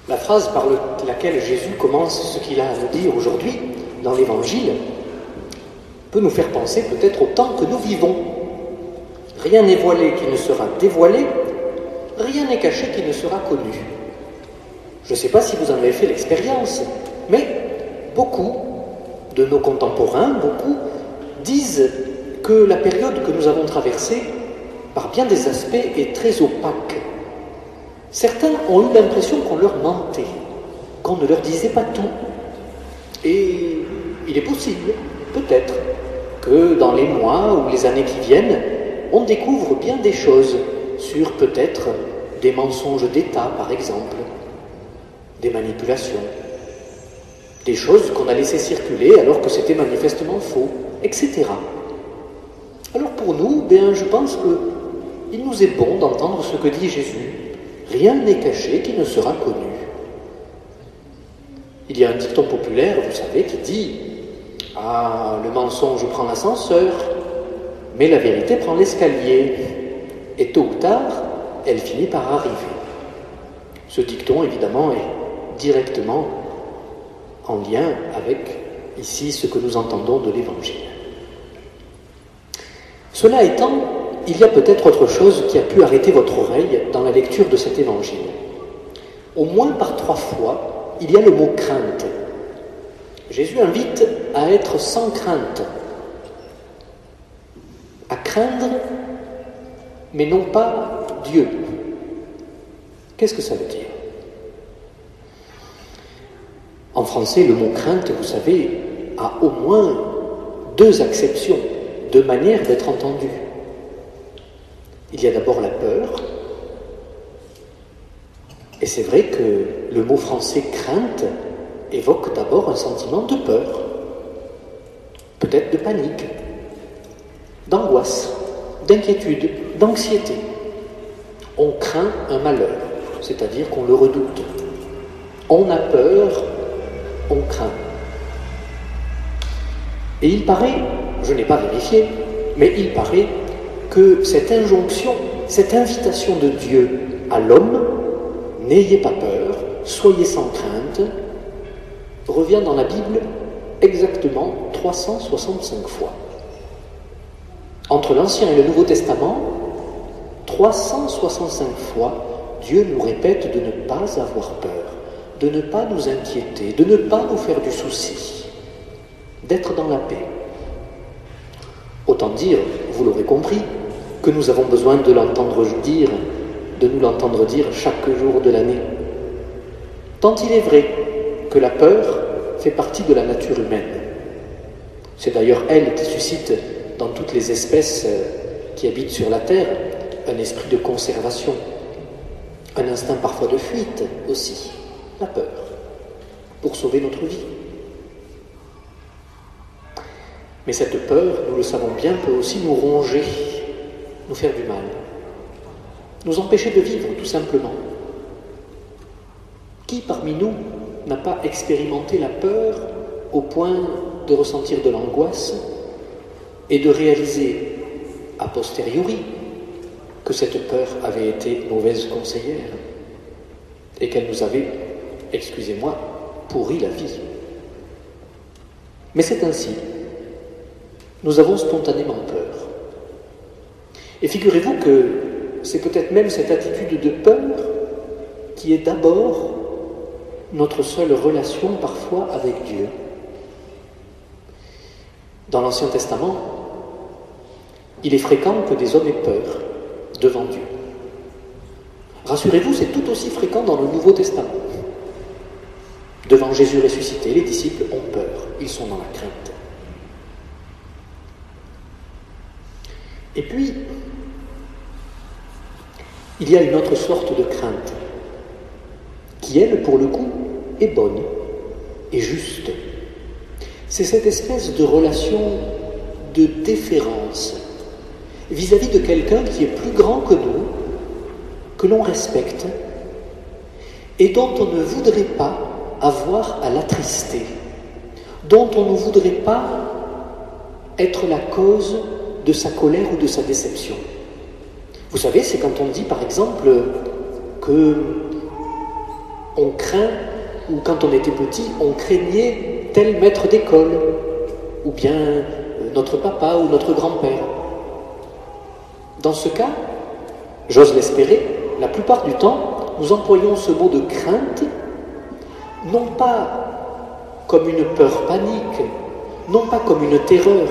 La phrase par laquelle Jésus commence ce qu'il a à nous dire aujourd'hui dans l'Évangile peut nous faire penser peut-être au temps que nous vivons. Rien n'est voilé qui ne sera dévoilé, rien n'est caché qui ne sera connu. Je ne sais pas si vous en avez fait l'expérience, mais beaucoup de nos contemporains, beaucoup, disent que la période que nous avons traversée, par bien des aspects, est très opaque. Certains ont eu l'impression qu'on leur mentait, qu'on ne leur disait pas tout. Et il est possible, peut-être, que dans les mois ou les années qui viennent, on découvre bien des choses sur peut-être des mensonges d'État, par exemple, des manipulations, des choses qu'on a laissées circuler alors que c'était manifestement faux, etc. Alors pour nous, je pense qu'il nous est bon d'entendre ce que dit Jésus. Rien n'est caché qui ne sera connu. Il y a un dicton populaire, vous savez, qui dit « Ah, le mensonge prend l'ascenseur, mais la vérité prend l'escalier. Et tôt ou tard, elle finit par arriver. » Ce dicton, évidemment, est directement en lien avec, ici, ce que nous entendons de l'Évangile. Cela étant, il y a peut-être autre chose qui a pu arrêter votre oreille dans la lecture de cet Évangile. Au moins par 3 fois, il y a le mot « crainte ». Jésus invite à être sans crainte, à craindre, mais non pas Dieu. Qu'est-ce que ça veut dire? En français, le mot « crainte », vous savez, a au moins 2 acceptions, 2 manières d'être entendu. Il y a d'abord la peur, et c'est vrai que le mot français « crainte » évoque d'abord un sentiment de peur, peut-être de panique, d'angoisse, d'inquiétude, d'anxiété. On craint un malheur, c'est-à-dire qu'on le redoute. On a peur, on craint. Et il paraît, je n'ai pas vérifié, mais il paraît que cette injonction, cette invitation de Dieu à l'homme, n'ayez pas peur, soyez sans crainte, revient dans la Bible exactement 365 fois. Entre l'Ancien et le Nouveau Testament, 365 fois, Dieu nous répète de ne pas avoir peur, de ne pas nous inquiéter, de ne pas nous faire du souci, d'être dans la paix. Autant dire, vous l'aurez compris, que nous avons besoin de l'entendre dire, de nous l'entendre dire chaque jour de l'année. Tant il est vrai que la peur fait partie de la nature humaine. C'est d'ailleurs elle qui suscite dans toutes les espèces qui habitent sur la Terre un esprit de conservation, un instinct parfois de fuite aussi, la peur, pour sauver notre vie. Mais cette peur, nous le savons bien, peut aussi nous ronger, nous faire du mal, nous empêcher de vivre tout simplement. Qui parmi nous n'a pas expérimenté la peur au point de ressentir de l'angoisse et de réaliser a posteriori que cette peur avait été mauvaise conseillère et qu'elle nous avait, excusez-moi, pourri la vie? Mais c'est ainsi. Nous avons spontanément peur. Et figurez-vous que c'est peut-être même cette attitude de peur qui est d'abord notre seule relation parfois avec Dieu. Dans l'Ancien Testament, il est fréquent que des hommes aient peur devant Dieu. Rassurez-vous, c'est tout aussi fréquent dans le Nouveau Testament. Devant Jésus ressuscité, les disciples ont peur, ils sont dans la crainte. Et puis, il y a une autre sorte de crainte, qui, elle, pour le coup, est bonne et juste. C'est cette espèce de relation de déférence vis-à-vis de quelqu'un qui est plus grand que nous, que l'on respecte, et dont on ne voudrait pas avoir à l'attrister, dont on ne voudrait pas être la cause de sa colère ou de sa déception. Vous savez, c'est quand on dit, par exemple, que On craint, ou quand on était petit, on craignait tel maître d'école, ou bien notre papa ou notre grand-père. Dans ce cas, j'ose l'espérer, la plupart du temps, nous employons ce mot de crainte, non pas comme une peur panique, non pas comme une terreur,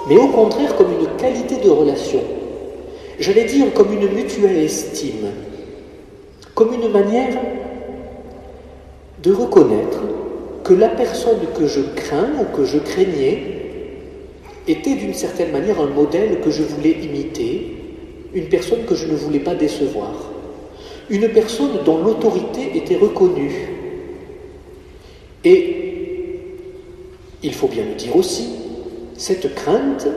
mais au contraire comme une qualité de relation. J'allais dire comme une mutuelle estime, comme une manière de reconnaître que la personne que je crains ou que je craignais était d'une certaine manière un modèle que je voulais imiter, une personne que je ne voulais pas décevoir, une personne dont l'autorité était reconnue. Et il faut bien le dire aussi, cette crainte,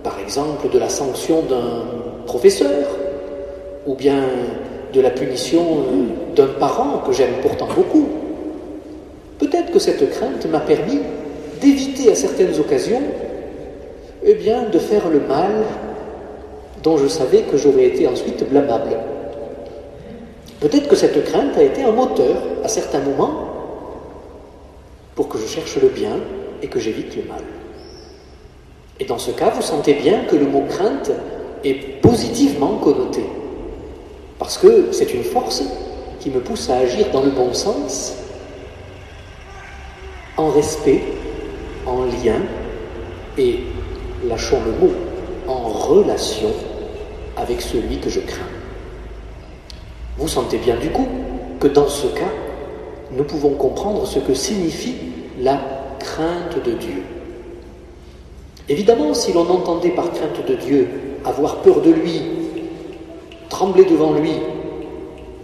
par exemple de la sanction d'un professeur, ou bien de la punition d'un parent que j'aime pourtant beaucoup, peut-être que cette crainte m'a permis d'éviter à certaines occasions, eh bien, de faire le mal dont je savais que j'aurais été ensuite blâmable. Peut-être que cette crainte a été un moteur, à certains moments, pour que je cherche le bien et que j'évite le mal. Et dans ce cas, vous sentez bien que le mot crainte est positivement connoté, parce que c'est une force qui me pousse à agir dans le bon sens, en respect, en lien, et, lâchons le mot, en relation avec celui que je crains. Vous sentez bien du coup que dans ce cas, nous pouvons comprendre ce que signifie la crainte de Dieu. Évidemment, si l'on entendait par crainte de Dieu avoir peur de lui, trembler devant lui,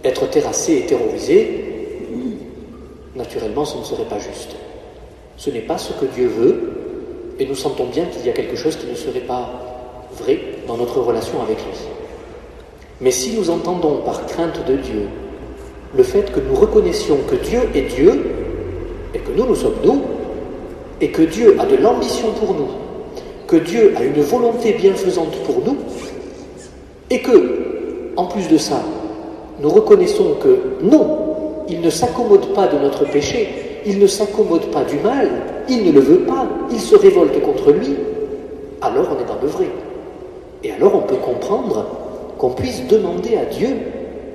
être terrassé et terrorisé, naturellement ce ne serait pas juste. Ce n'est pas ce que Dieu veut, et nous sentons bien qu'il y a quelque chose qui ne serait pas vrai dans notre relation avec lui. Mais si nous entendons par crainte de Dieu le fait que nous reconnaissions que Dieu est Dieu, et que nous sommes nous, et que Dieu a de l'ambition pour nous, que Dieu a une volonté bienfaisante pour nous, et que, en plus de ça, nous reconnaissons que non, il ne s'accommode pas de notre péché, il ne s'accommode pas du mal, il ne le veut pas, il se révolte contre lui, alors on est dans le vrai. Et alors on peut comprendre qu'on puisse demander à Dieu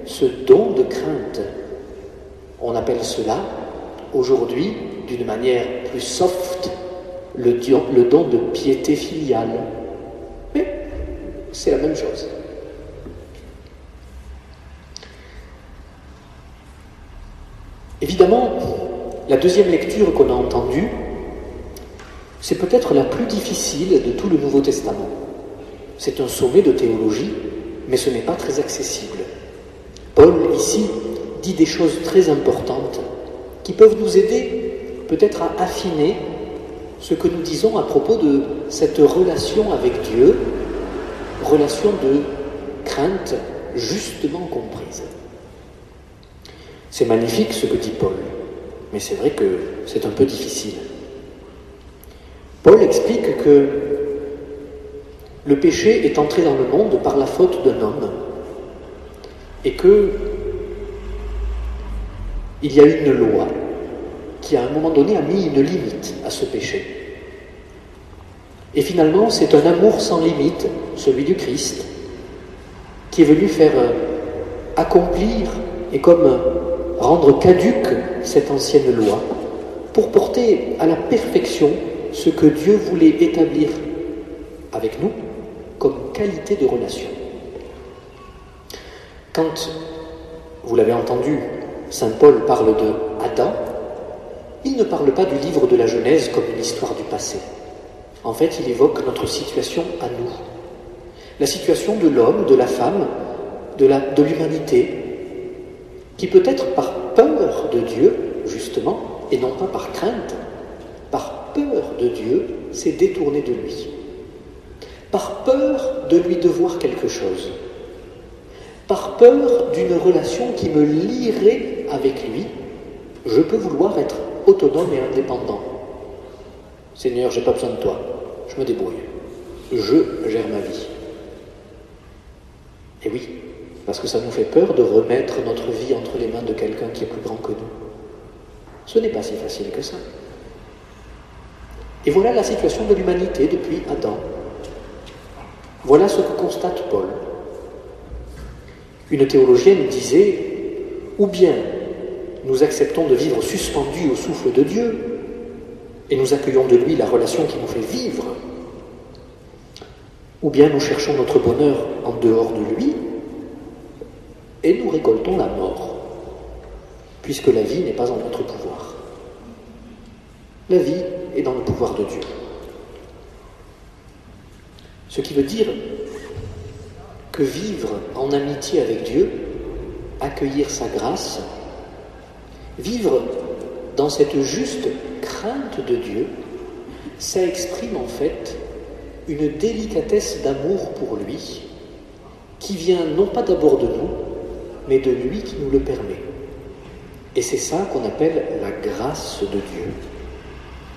ce don de crainte. On appelle cela, aujourd'hui, d'une manière plus soft, le don de piété filiale. Mais c'est la même chose. Évidemment, la deuxième lecture qu'on a entendue, c'est peut-être la plus difficile de tout le Nouveau Testament. C'est un sommet de théologie, mais ce n'est pas très accessible. Paul, ici, dit des choses très importantes qui peuvent nous aider peut-être à affiner ce que nous disons à propos de cette relation avec Dieu, relation de crainte justement comprise. C'est magnifique ce que dit Paul, mais c'est vrai que c'est un peu difficile. Paul explique que le péché est entré dans le monde par la faute d'un homme et que il y a une loi qui, à un moment donné, a mis une limite à ce péché. Et finalement, c'est un amour sans limite, celui du Christ, qui est venu faire accomplir et comme rendre caduque cette ancienne loi pour porter à la perfection ce que Dieu voulait établir avec nous comme qualité de relation. Quand, vous l'avez entendu, saint Paul parle de Adam, il ne parle pas du livre de la Genèse comme une histoire du passé. En fait, il évoque notre situation à nous. La situation de l'homme, de la femme, de l'humanité, qui peut-être par peur de Dieu, justement, et non pas par crainte, par peur de Dieu, s'est détourné de lui. Par peur de lui devoir quelque chose. Par peur d'une relation qui me lierait avec lui, je peux vouloir être autonome et indépendant. Seigneur, j'ai pas besoin de toi, je me débrouille. Je gère ma vie. Et oui, parce que ça nous fait peur de remettre notre vie entre les mains de quelqu'un qui est plus grand que nous. Ce n'est pas si facile que ça. Et voilà la situation de l'humanité depuis Adam. Voilà ce que constate Paul. Une théologienne disait, ou bien nous acceptons de vivre suspendus au souffle de Dieu, et nous accueillons de lui la relation qui nous fait vivre, ou bien nous cherchons notre bonheur en dehors de lui, et nous récoltons la mort, puisque la vie n'est pas en notre pouvoir. La vie est dans le pouvoir de Dieu. Ce qui veut dire que vivre en amitié avec Dieu, accueillir sa grâce, vivre dans cette juste crainte de Dieu, ça exprime en fait une délicatesse d'amour pour lui, qui vient non pas d'abord de nous, mais de lui qui nous le permet. Et c'est ça qu'on appelle la grâce de Dieu.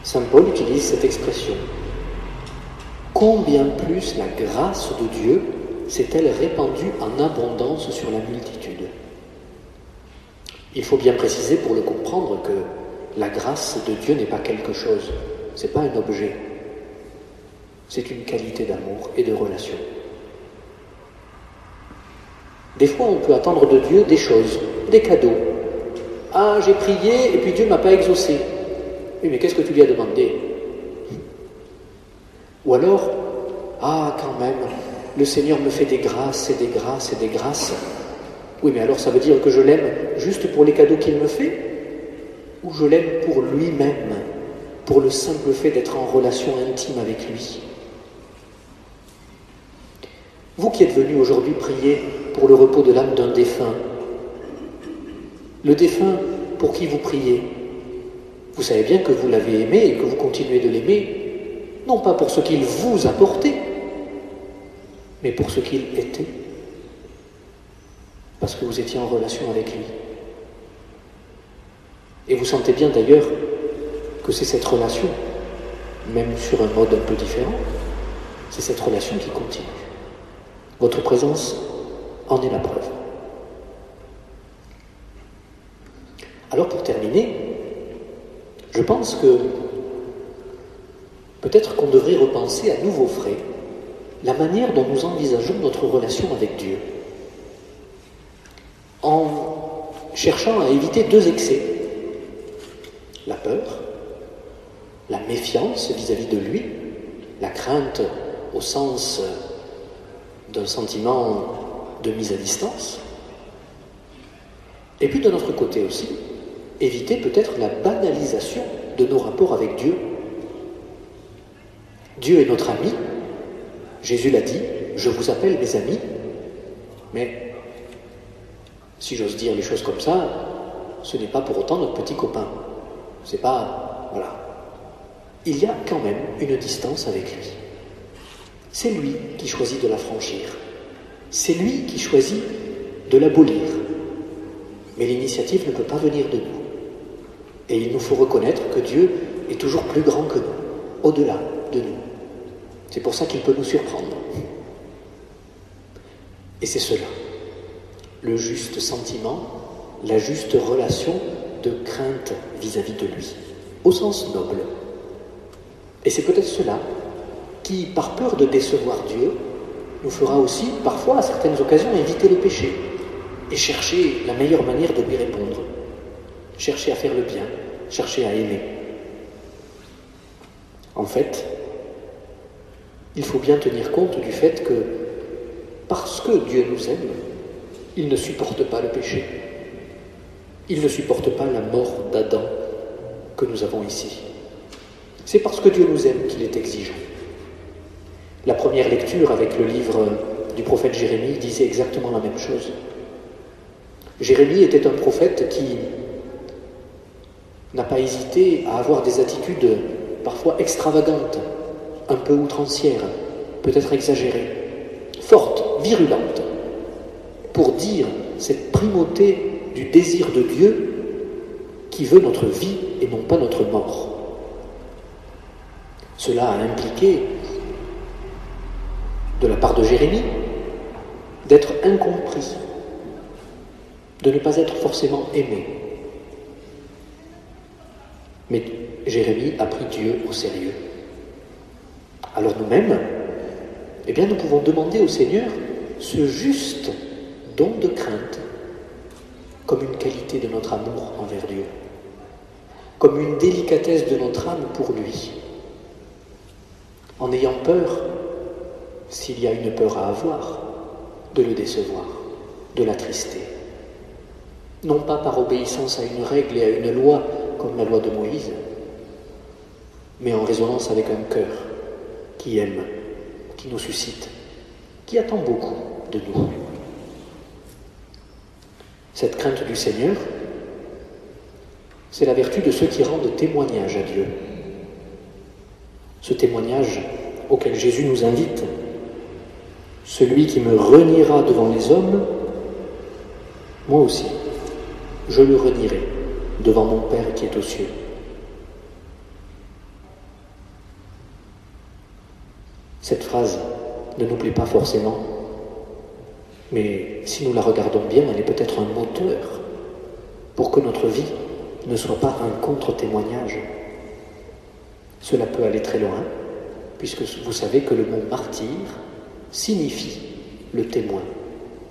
Saint Paul utilise cette expression. Combien plus la grâce de Dieu s'est-elle répandue en abondance sur la multitude. Il faut bien préciser pour le comprendre que la grâce de Dieu n'est pas quelque chose, ce n'est pas un objet, c'est une qualité d'amour et de relation. Des fois, on peut attendre de Dieu des choses, des cadeaux. Ah, j'ai prié et puis Dieu ne m'a pas exaucé. Oui, mais qu'est-ce que tu lui as demandé? Ou alors, ah, quand même, le Seigneur me fait des grâces et des grâces et des grâces. Oui, mais alors ça veut dire que je l'aime juste pour les cadeaux qu'il me fait? Ou je l'aime pour lui-même, pour le simple fait d'être en relation intime avec lui? Vous qui êtes venus aujourd'hui prier pour le repos de l'âme d'un défunt, le défunt pour qui vous priez, vous savez bien que vous l'avez aimé et que vous continuez de l'aimer, non pas pour ce qu'il vous apportait, mais pour ce qu'il était, parce que vous étiez en relation avec lui. Et vous sentez bien d'ailleurs que c'est cette relation, même sur un mode un peu différent, c'est cette relation qui continue. Votre présence en est la preuve. Alors pour terminer, je pense que peut-être qu'on devrait repenser à nouveau frais la manière dont nous envisageons notre relation avec Dieu, en cherchant à éviter deux excès, la peur, la méfiance vis-à-vis de lui, la crainte au sens d'un sentiment de mise à distance, et puis de notre côté aussi, éviter peut-être la banalisation de nos rapports avec Dieu. Dieu est notre ami, Jésus l'a dit, je vous appelle mes amis, mais si j'ose dire les choses comme ça, ce n'est pas pour autant notre petit copain. C'est pas... voilà. Il y a quand même une distance avec lui. C'est lui qui choisit de la franchir. C'est lui qui choisit de l'abolir. Mais l'initiative ne peut pas venir de nous. Et il nous faut reconnaître que Dieu est toujours plus grand que nous, au-delà de nous. C'est pour ça qu'il peut nous surprendre. Et c'est cela, le juste sentiment, la juste relation de crainte vis-à-vis de lui, au sens noble. Et c'est peut-être cela qui, par peur de décevoir Dieu, nous fera aussi, parfois, à certaines occasions, éviter le péché et chercher la meilleure manière de lui répondre. Chercher à faire le bien, chercher à aimer. En fait, il faut bien tenir compte du fait que, parce que Dieu nous aime, il ne supporte pas le péché. Il ne supporte pas la mort d'Adam que nous avons ici. C'est parce que Dieu nous aime qu'il est exigeant. La première lecture avec le livre du prophète Jérémie disait exactement la même chose. Jérémie était un prophète qui n'a pas hésité à avoir des attitudes parfois extravagantes, un peu outrancières, peut-être exagérées, fortes, virulentes, pour dire cette primauté du désir de Dieu qui veut notre vie et non pas notre mort. Cela a impliqué, de la part de Jérémie, d'être incompris de ne pas être forcément aimé. Mais Jérémie a pris Dieu au sérieux. Alors nous-mêmes, eh bien nous pouvons demander au Seigneur ce juste don de crainte comme une qualité de notre amour envers Dieu, comme une délicatesse de notre âme pour lui, en ayant peur, s'il y a une peur à avoir, de le décevoir, de l'attrister. Non pas par obéissance à une règle et à une loi comme la loi de Moïse, mais en résonance avec un cœur qui aime, qui nous suscite, qui attend beaucoup de nous. Cette crainte du Seigneur, c'est la vertu de ceux qui rendent témoignage à Dieu. Ce témoignage auquel Jésus nous invite, celui qui me reniera devant les hommes, moi aussi, je le renierai devant mon Père qui est aux cieux. Cette phrase ne nous plaît pas forcément, mais si nous la regardons bien, elle est peut-être un moteur pour que notre vie ne soit pas un contre-témoignage. Cela peut aller très loin, puisque vous savez que le mot martyr signifie le témoin,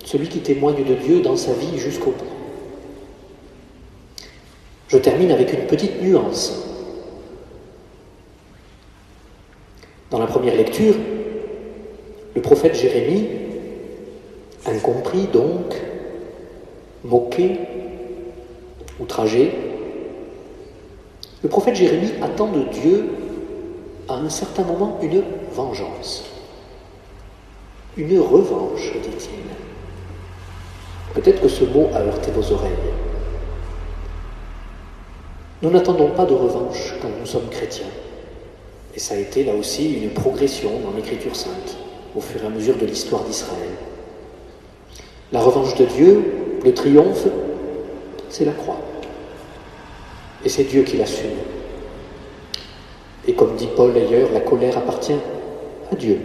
celui qui témoigne de Dieu dans sa vie jusqu'au bout. Je termine avec une petite nuance. Dans la première lecture, le prophète Jérémie, incompris donc, moqué, outragé, le prophète Jérémie attend de Dieu à un certain moment une vengeance, une revanche, dit-il. Peut-être que ce mot a heurté vos oreilles. Nous n'attendons pas de revanche quand nous sommes chrétiens. Et ça a été là aussi une progression dans l'Écriture sainte, au fur et à mesure de l'histoire d'Israël. La revanche de Dieu, le triomphe, c'est la croix. Et c'est Dieu qui l'assume. Et comme dit Paul ailleurs, la colère appartient à Dieu.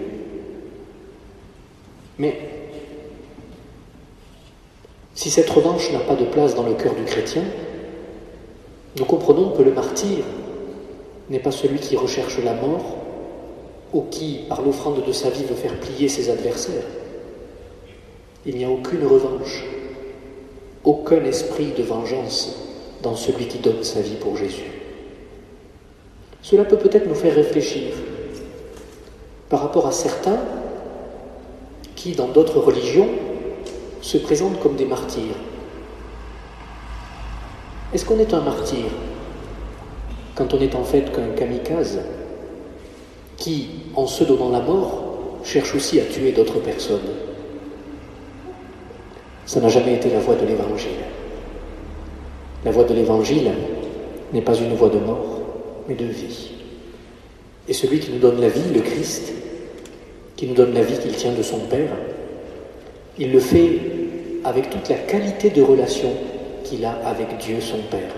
Mais si cette revanche n'a pas de place dans le cœur du chrétien, nous comprenons que le martyr n'est pas celui qui recherche la mort ou qui, par l'offrande de sa vie, veut faire plier ses adversaires. Il n'y a aucune revanche, aucun esprit de vengeance dans celui qui donne sa vie pour Jésus. Cela peut peut-être nous faire réfléchir par rapport à certains qui, dans d'autres religions, se présentent comme des martyrs. Est-ce qu'on est un martyr quand on est en fait qu'un kamikaze qui, en se donnant la mort, cherche aussi à tuer d'autres personnes? Ça n'a jamais été la voie de l'Évangile. La voie de l'Évangile n'est pas une voie de mort, mais de vie. Et celui qui nous donne la vie, le Christ, qui nous donne la vie qu'il tient de son Père, il le fait avec toute la qualité de relation qu'il a avec Dieu son Père.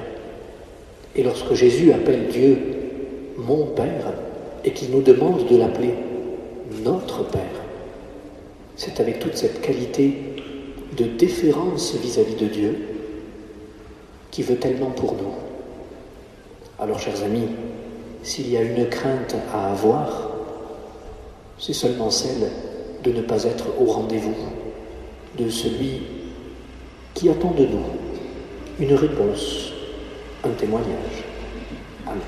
Et lorsque Jésus appelle Dieu mon Père et qu'il nous demande de l'appeler notre Père, c'est avec toute cette qualité de déférence vis-à-vis de Dieu qui veut tellement pour nous. Alors, chers amis, s'il y a une crainte à avoir, c'est seulement celle de ne pas être au rendez-vous de celui qui attend de nous une réponse, un témoignage. Amen.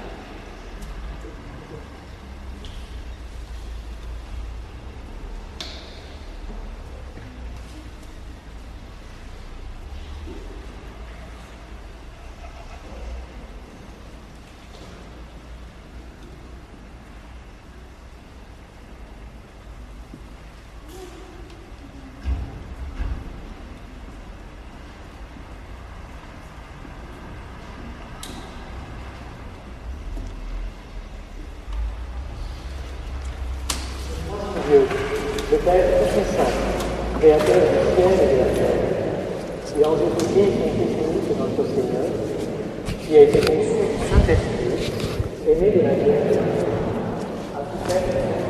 Dieu, le Père Tout-Puissant, Créateur du ciel et de la terre, et en Jésus-Christ, son Fils unique, notre Seigneur, qui a été conçu du Saint-Esprit, aimé de la Vierge, a tout fait